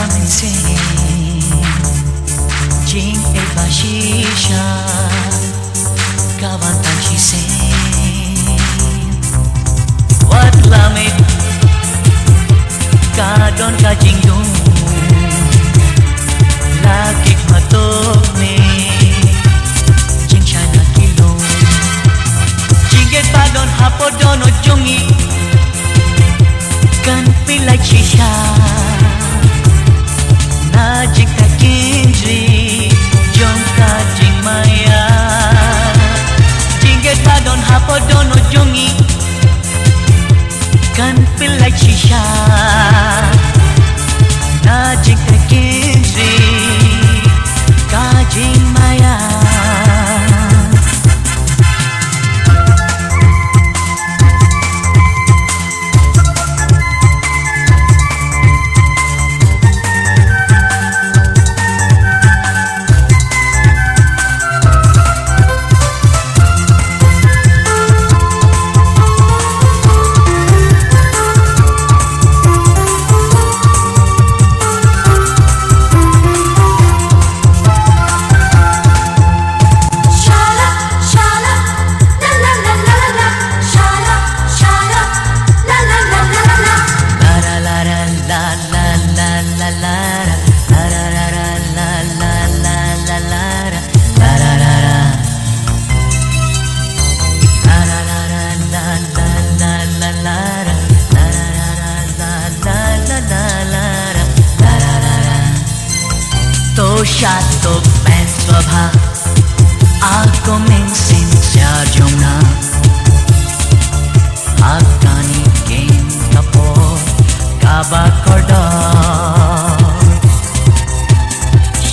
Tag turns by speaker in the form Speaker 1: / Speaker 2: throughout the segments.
Speaker 1: kami sing Jing e bashisha Kawan tan shi sing Wat lamit Kadon ka jing dung Lagik matok ni Jing chana kilong Jingget padon hapodon o jungi Kan pilai shisha Na jing ka kindri Jom ka jing maya Jingget padon hapodon o jungi Kan pilai shisha Na jing ka kindri Ka jing maya Shato pensava a comencin sia jomna Akani game kapo kaba korda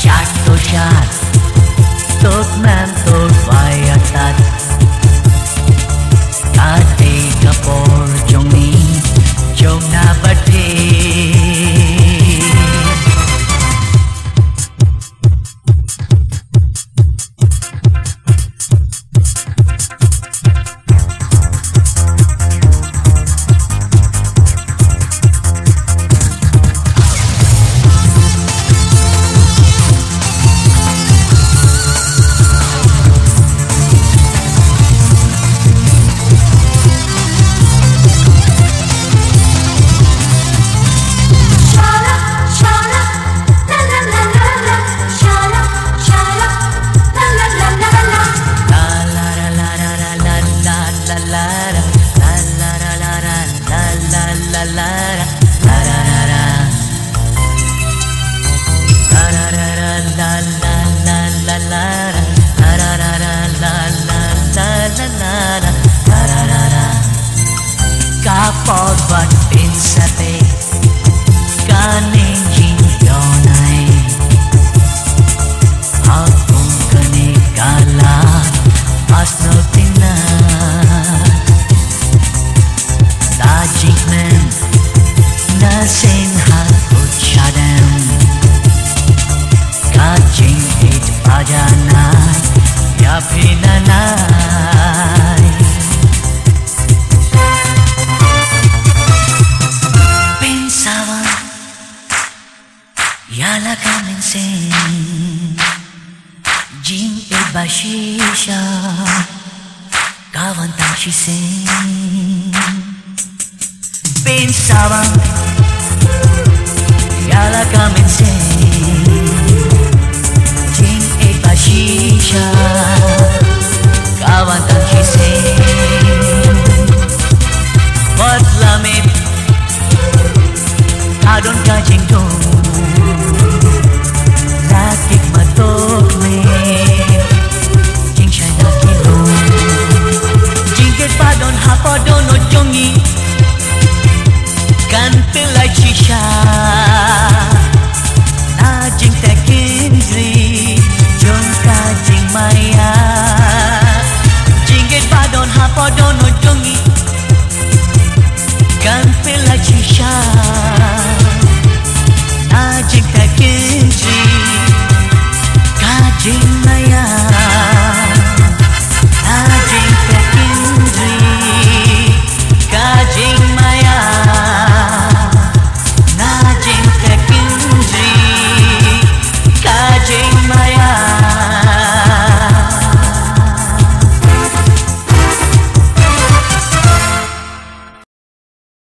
Speaker 1: Shato shat tot man tot vayatat Kate kapor jomni jomna bate Kapag batin sa te Kaning jingdonay Akong kanikala Asno tinay Tajik men Nasin hakot syadam Kajing it pajanay Yapinanay Yala kami sing Jing e bashisha Kawan tan shi sing Pensaba Yala kami sing